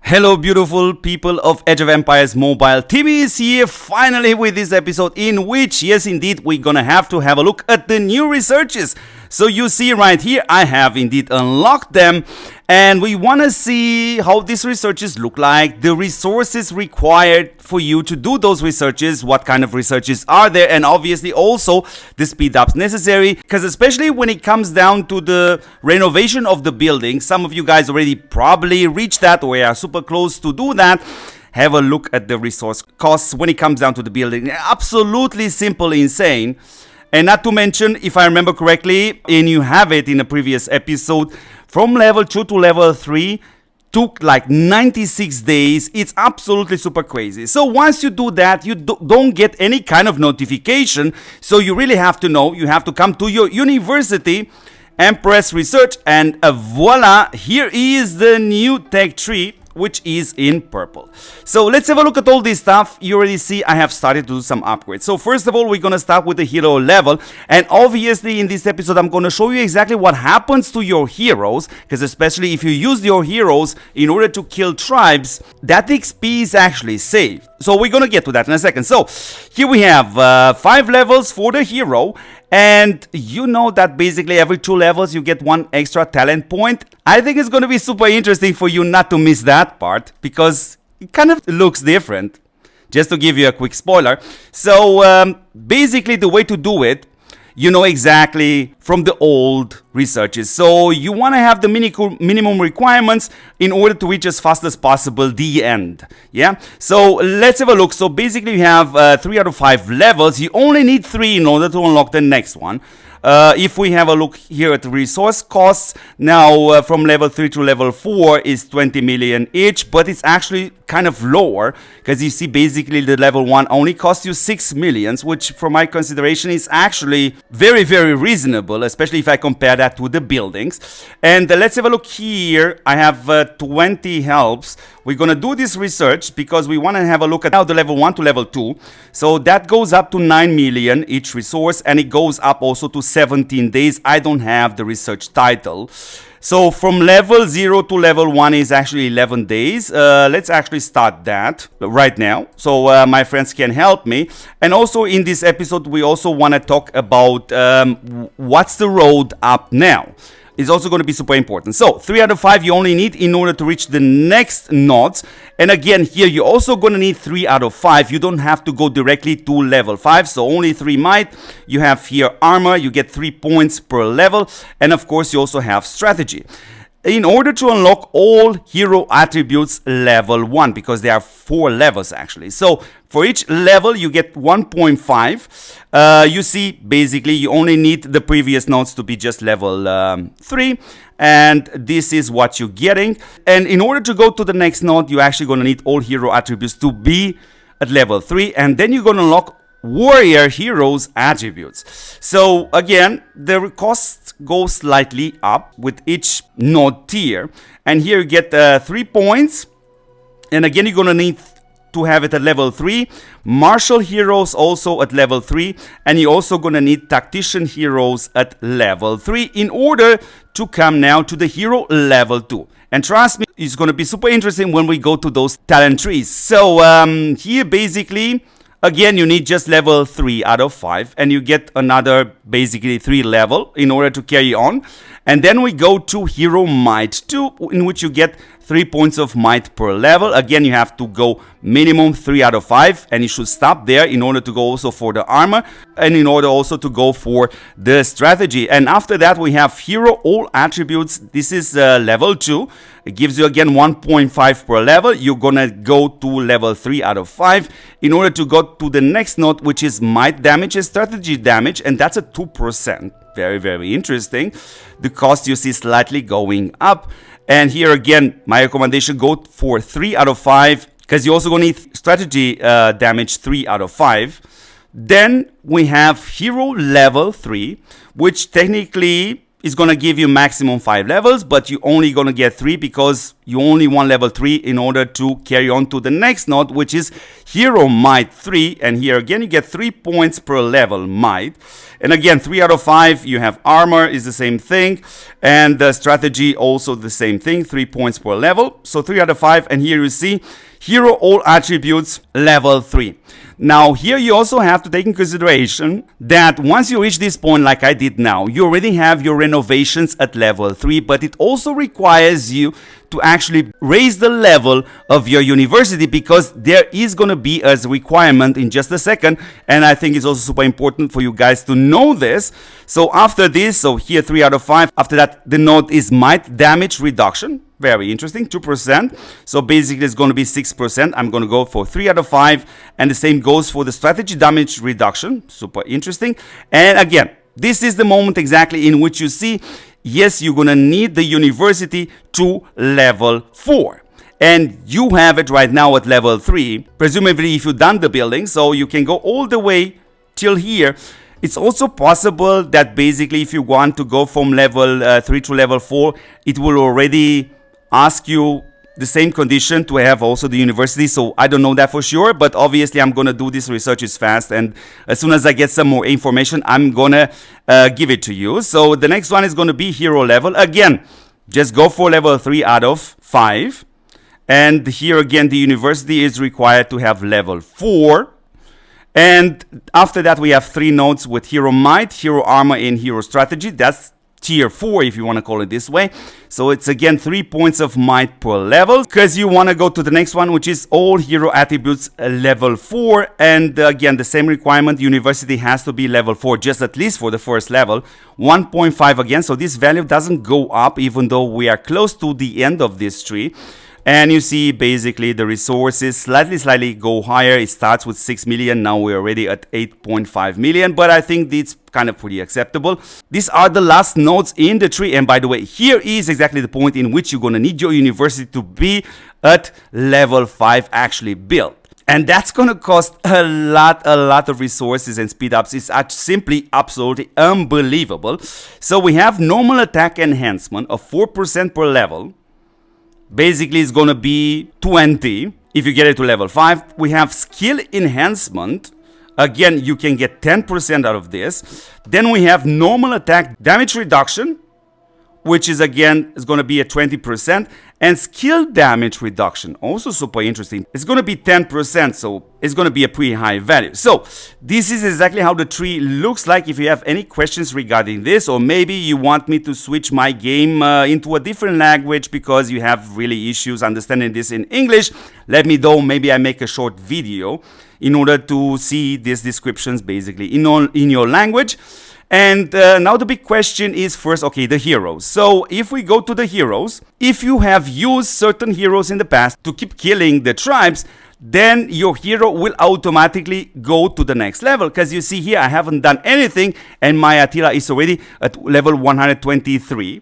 Hello beautiful people of Age of Empires Mobile. Timmy is here finally with this episode in which, yes indeed, we're gonna have to have a look at the new researches. So you see right here, I have indeed unlocked them and we wanna see how these researches look like, the resources required for you to do those researches, what kind of researches are there, and obviously also the speed ups necessary, because especially when it comes down to the renovation of the building, some of you guys already probably reached that or are super close to do that. Have a look at the resource costs when it comes down to the building. Absolutely simple, insane. And not to mention, if I remember correctly, and you have it in a previous episode, from level 2 to level 3 took like 96 days. It's absolutely super crazy. So once you do that, you don't get any kind of notification. So you really have to know, you have to come to your university and press research, and voila, here is the new tech tree, which is in purple. So let's have a look at all this stuff. You already see I have started to do some upgrades. So first of all, we're gonna start with the hero level, and obviously in this episode I'm gonna show you exactly what happens to your heroes, because especially if you use your heroes in order to kill tribes, that XP is actually saved. So we're gonna get to that in a second. So here we have 5 levels for the hero, and you know that basically every 2 levels you get 1 extra talent point. I think it's going to be super interesting for you not to miss that part, because it kind of looks different. Just to give you a quick spoiler. So basically the way to do it, you know exactly from the old researches. So you want to have the minimum requirements in order to reach as fast as possible the end. Yeah. So let's have a look. So basically you have 3 out of 5 levels. You only need 3 in order to unlock the next one. If we have a look here at the resource costs, now from level 3 to level 4 is 20 million each, but it's actually kind of lower, because you see basically the level 1 only costs you 6 millions, which for my consideration is actually very, very reasonable, especially if I compare that to the buildings. And let's have a look here. I have 20 helps. We're gonna do this research because we want to have a look at now the level 1 to level 2. So that goes up to 9 million each resource, and it goes up also to 17 days. I don't have the research title. So from level 0 to level 1 is actually 11 days. Let's actually start that right now, so my friends can help me. And also in this episode we also want to talk about what's the road up now. Is also going to be super important. So 3 out of 5 you only need in order to reach the next nodes. And again, here you're also going to need 3 out of 5. You don't have to go directly to level 5, so only 3 might. You have here armor, you get 3 points per level, and of course you also have strategy. In order to unlock all hero attributes level 1, because there are 4 levels actually. So for each level you get 1.5. You see basically you only need the previous nodes to be just level 3, and this is what you're getting. And in order to go to the next node, you're actually going to need all hero attributes to be at level 3, and then you're going to unlock warrior heroes attributes. So again, the cost goes slightly up with each node tier, and here you get 3 points, and again you're gonna need to have it at level 3, martial heroes also at level 3, and you're also gonna need tactician heroes at level 3 in order to come now to the hero level 2. And trust me, it's gonna be super interesting when we go to those talent trees. So here basically, again, you need just level 3 out of 5, and you get another basically 3 level in order to carry on. And then we go to Hero Might 2, in which you get 3 points of might per level. Again, you have to go minimum 3 out of 5, and you should stop there in order to go also for the armor, and in order also to go for the strategy. And after that we have Hero All Attributes. This is level 2. It gives you again 1.5 per level. You're gonna go to level 3 out of 5 in order to go to the next node, which is might damage and strategy damage, and that's a 2%. Very, very interesting. The cost you see slightly going up. And here again, my recommendation, go for 3 out of 5, because you also gonna need strategy damage 3 out of 5. Then we have hero level 3, which technically is going to give you maximum 5 levels, but you're only going to get 3 because you only want level 3 in order to carry on to the next node, which is Hero Might 3. And here again, you get 3 points per level Might. And again, 3 out of 5, you have Armor is the same thing. And the Strategy also the same thing, 3 points per level. So 3 out of 5. And here you see Hero All Attributes level 3. Now here you also have to take in consideration that once you reach this point like I did now, you already have your renovations at level 3, but it also requires you to actually raise the level of your university, because there is going to be a requirement in just a second, and I think it's also super important for you guys to know this. So after this, so here 3 out of 5, after that the node is Might Damage Reduction. Very interesting, 2%. So basically it's going to be 6%. I'm going to go for 3 out of 5. And the same goes for the Strategy Damage Reduction. Super interesting. And again, this is the moment exactly in which you see, yes, you're going to need the university to level 4. And you have it right now at level 3. Presumably if you've done the building, so you can go all the way till here. It's also possible that basically if you want to go from level 3 to level 4, it will already ask you the same condition to have also the university. So I don't know that for sure, but obviously I'm gonna do this research is fast, and as soon as I get some more information, I'm gonna give it to you. So the next one is gonna be hero level. Again, just go for level 3 out of 5, and here again the university is required to have level 4. And after that we have 3 nodes with Hero Might, Hero Armor, and Hero Strategy. That's tier 4 if you want to call it this way. So it's again 3 points of might per level, because you want to go to the next one, which is all hero attributes level 4. And again, the same requirement, university has to be level 4, just at least for the first level. 1.5 again, so this value doesn't go up even though we are close to the end of this tree. And you see basically the resources slightly go higher. It starts with 6 million. Now we're already at 8.5 million. But I think it's kind of pretty acceptable. These are the last nodes in the tree. And by the way, here is exactly the point in which you're going to need your university to be at level 5 actually built. And that's going to cost a lot of resources and speed ups. It's simply absolutely unbelievable. So we have normal attack enhancement of 4% per level. Basically, it's going to be 20 if you get it to level 5. We have skill enhancement. Again, you can get 10% out of this. Then we have normal attack damage reduction, which is again is going to be at 20%. And skill damage reduction, also super interesting. It's going to be 10%, so it's going to be a pretty high value. So this is exactly how the tree looks like. If you have any questions regarding this, or maybe you want me to switch my game into a different language because you have really issues understanding this in English, let me know. Maybe I make a short video in order to see these descriptions basically in your language. And now the big question is first, okay, the heroes. So if we go to the heroes, if you have used certain heroes in the past to keep killing the tribes, then your hero will automatically go to the next level. Because you see here, I haven't done anything and my Attila is already at level 123.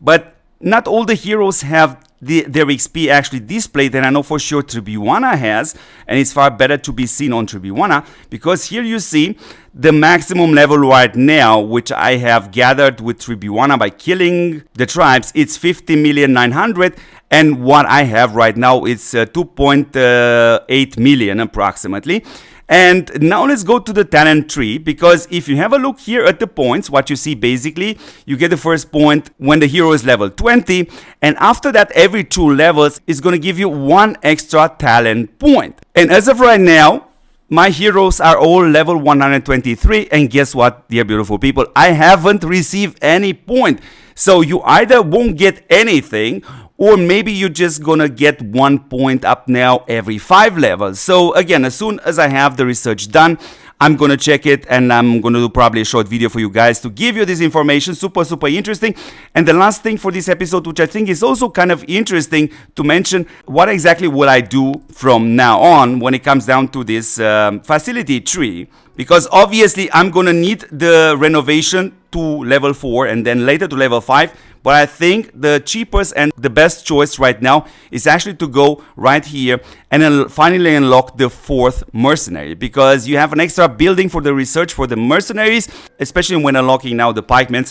But not all the heroes have their XP actually displayed, and I know for sure Tribuana has, and it's far better to be seen on Tribuana, because here you see the maximum level right now, which I have gathered with Tribuana by killing the tribes. It's 50,900,000, and what I have right now is 2.8 million approximately. And now let's go to the talent tree, because if you have a look here at the points, what you see basically, you get the first point when the hero is level 20, and after that every 2 levels is going to give you 1 extra talent point. And as of right now, my heroes are all level 123, and guess what, dear beautiful people, I haven't received any point. So you either won't get anything, or maybe you're just gonna get 1 point up now every 5 levels. So again, as soon as I have the research done, I'm gonna check it, and I'm gonna do probably a short video for you guys to give you this information. Super interesting. And the last thing for this episode, which I think is also kind of interesting to mention, what exactly will I do from now on when it comes down to this facility tree? Because obviously I'm gonna need the renovation to level 4 and then later to level 5. But I think the cheapest and the best choice right now is actually to go right here and then finally unlock the 4th mercenary, because you have an extra building for the research for the mercenaries, especially when unlocking now the pikemen.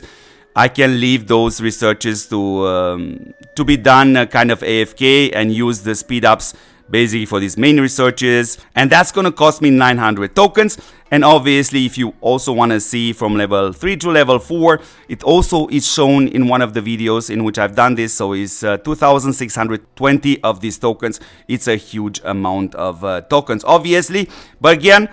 I can leave those researches to be done kind of AFK and use the Speedups basically for these main researches, and that's gonna cost me 900 tokens. And obviously, if you also want to see from level 3 to level 4, it also is shown in one of the videos in which I've done this. So it's 2620 of these tokens. It's a huge amount of tokens, obviously, but again,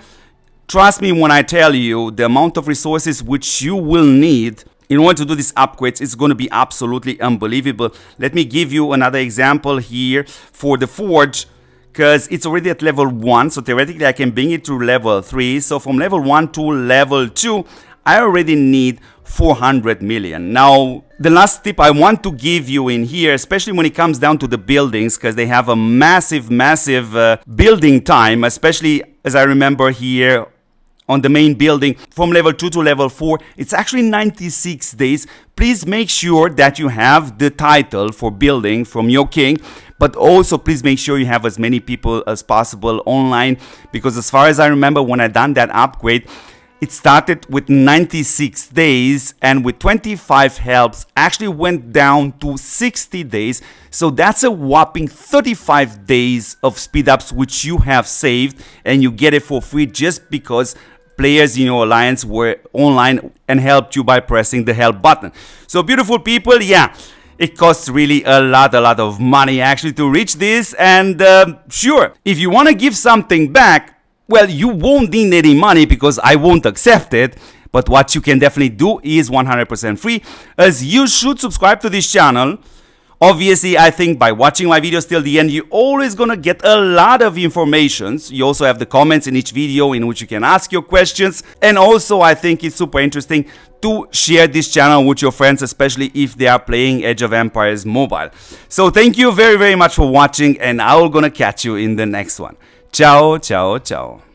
trust me when I tell you the amount of resources which you will need in order to do these upgrades is going to be absolutely unbelievable. Let me give you another example here for the Forge, because it's already at level 1, so theoretically I can bring it to level 3. So from level 1 to level 2, I already need 400 million. Now, the last tip I want to give you in here, especially when it comes down to the buildings, because they have a massive building time, especially as I remember here on the main building from level 2 to level 4, it's actually 96 days. Please make sure that you have the title for building from your king, but also please make sure you have as many people as possible online, because as far as I remember, when I done that upgrade, it started with 96 days and with 25 helps actually went down to 60 days. So that's a whopping 35 days of Speedups which you have saved, and you get it for free just because players in your alliance were online and helped you by pressing the help button. So beautiful people, yeah, it costs really a lot of money actually to reach this. And sure, if you want to give something back, well, you won't need any money because I won't accept it. But what you can definitely do is 100% free, as you should subscribe to this channel. Obviously, I think by watching my videos till the end, you're always gonna get a lot of information. You also have the comments in each video in which you can ask your questions. And also, I think it's super interesting to share this channel with your friends, especially if they are playing Age of Empires Mobile. So thank you very much for watching, and I'm gonna catch you in the next one. Ciao, ciao, ciao.